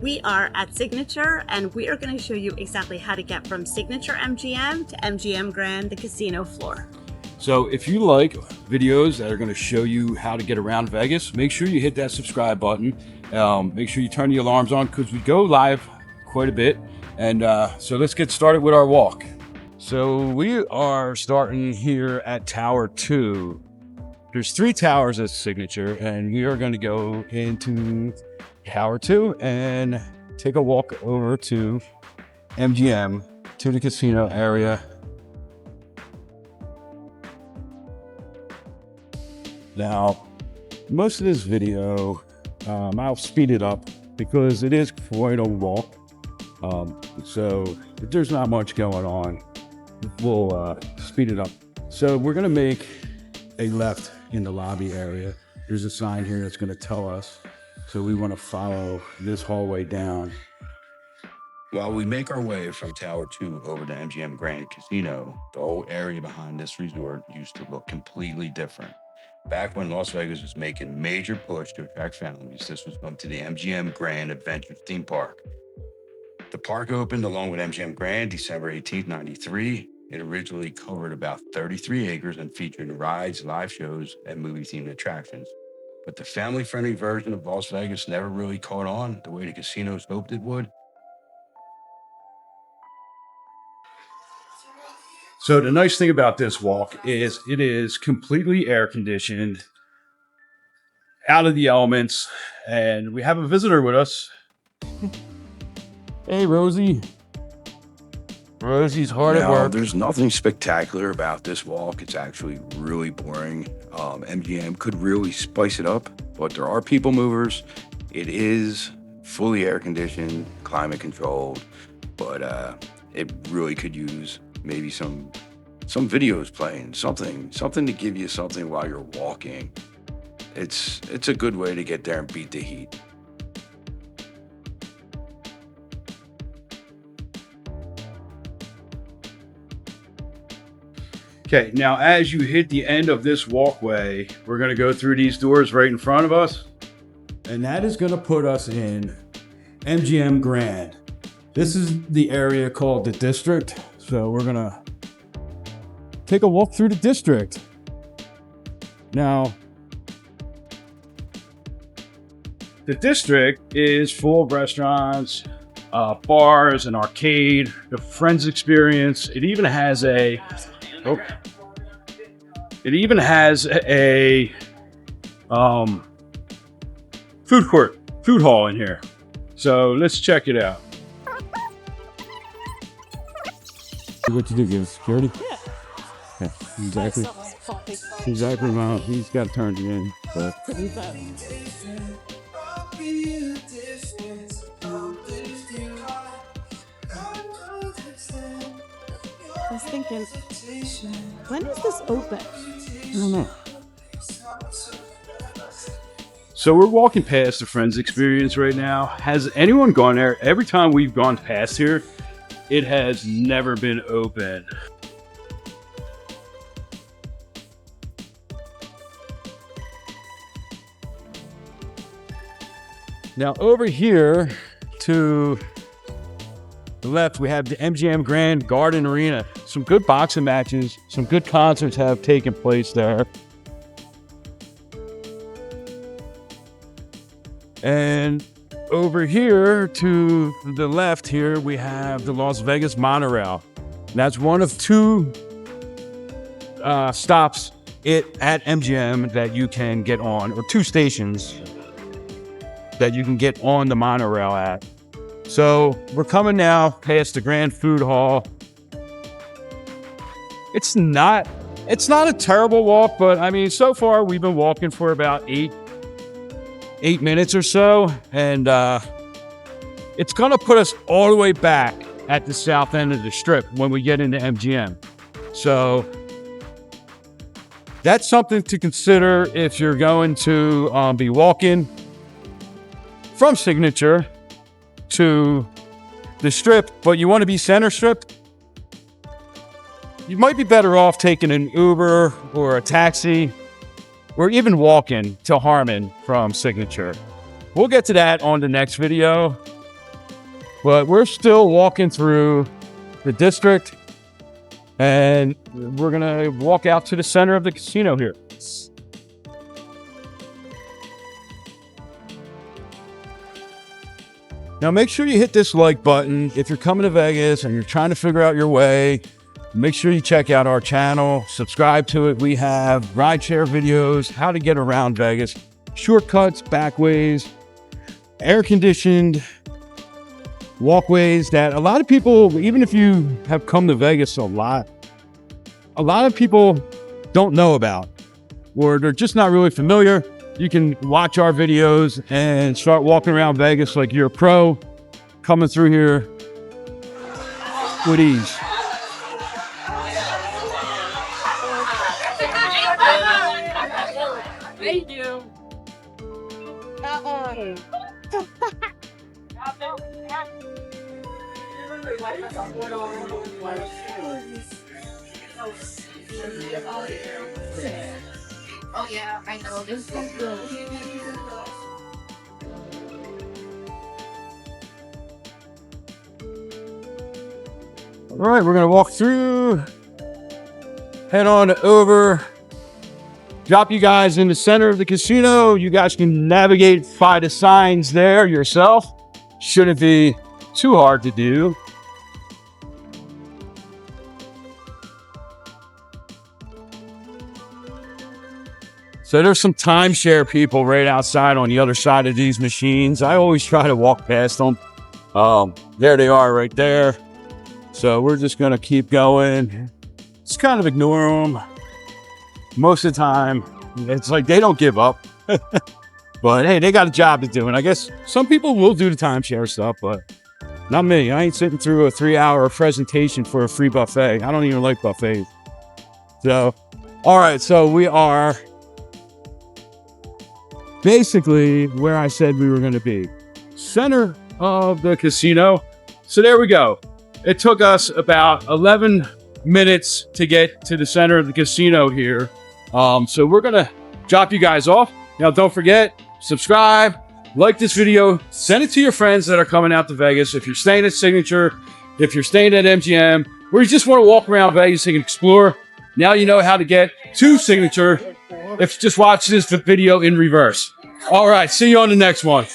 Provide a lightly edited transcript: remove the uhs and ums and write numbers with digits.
We are at Signature, and we are going to show you exactly how to get from Signature MGM to MGM Grand, the casino floor. So if you like videos that are going to show you how to get around Vegas, make sure you hit that subscribe button. Make sure you turn the alarms on because we go live quite a bit. And so let's get started with our walk. So we are starting here at Tower 2. There's 3 towers at Signature, and we are going to go into Tower 2 and take a walk over to MGM, to the casino area. Now, most of this video, I'll speed it up because it is quite a walk. So if there's not much going on, we'll speed it up. So we're gonna make a left in the lobby area. There's a sign here that's gonna tell us. So we wanna follow this hallway down. While we make our way from Tower 2 over to MGM Grand Casino, the whole area behind this resort used to look completely different. Back when Las Vegas was making a major push to attract families, this was home to the MGM Grand Adventures theme park. The park opened along with MGM Grand December 18, 93. It originally covered about 33 acres and featured rides, live shows, and movie-themed attractions. But the family-friendly version of Las Vegas never really caught on the way the casinos hoped it would. So the nice thing about this walk is it is completely air conditioned, out of the elements, and we have a visitor with us. Hey, Rosie. Rosie's hard at work. There's nothing spectacular about this walk. It's actually really boring. MGM could really spice it up, but there are people movers. It is fully air conditioned, climate controlled, but it really could use maybe some videos playing, something to give you something while you're walking. It's a good way to get there and beat the heat. Okay, now as you hit the end of this walkway, we're gonna go through these doors right in front of us, and that is gonna put us in MGM Grand. This is the area called the District, so we're gonna take a walk through the District. Now, the District is full of restaurants, bars, an arcade, the Friends experience. It even has a food court, food hall in here. So let's check it out. What you do, give us security? Yeah. Okay. Exactly, Mom. He's got to turn it in. But I was thinking, when is this open? I don't know. So we're walking past the Friends experience right now. Has anyone gone there? Every time we've gone past here, it has never been open. Now over here to the left, we have the MGM Grand Garden Arena. Some good boxing matches, some good concerts have taken place there. And over here to the left here, we have the Las Vegas monorail. And that's one of 2 stops at MGM that you can get on, or 2 stations that you can get on the monorail at. So we're coming now past the Grand Food Hall. It's not a terrible walk, but I mean, so far we've been walking for about 8 minutes or so, and it's gonna put us all the way back at the south end of the strip when we get into MGM. So that's something to consider if you're going to be walking from Signature to the strip, but you want to be center strip. You might be better off taking an Uber or a taxi, or even walking to Harmon from Signature. We'll get to that on the next video. But we're still walking through the district, and we're gonna walk out to the center of the casino here. Now make sure you hit this like button. If you're coming to Vegas and you're trying to figure out your way, make sure you check out our channel, subscribe to it. We have rideshare videos, how to get around Vegas, shortcuts, backways, air-conditioned walkways that a lot of people, even if you have come to Vegas a lot of people don't know about, or they're just not really familiar. You can watch our videos and start walking around Vegas like you're a pro, coming through here with ease. Thank you. Oh yeah, I know. This is good. All right, we're gonna walk through, head on over, drop you guys in the center of the casino. You guys can navigate by the signs there yourself. Shouldn't be too hard to do. So there's some timeshare people right outside on the other side of these machines. I always try to walk past them. There they are right there. So we're just gonna keep going. Just kind of ignore them. Most of the time, it's like they don't give up. But hey, they got a job to do. And I guess some people will do the timeshare stuff, but not me. I ain't sitting through a 3-hour presentation for a free buffet. I don't even like buffets. So, all right, so we are basically where I said we were going to be, center of the casino. So there we go. It took us about 11 minutes to get to the center of the casino here. So we're going to drop you guys off. Now, don't forget, subscribe, like this video, send it to your friends that are coming out to Vegas. If you're staying at Signature, if you're staying at MGM, or you just want to walk around Vegas and explore, now you know how to get to Signature. If you just watch this video in reverse. All right, see you on the next one.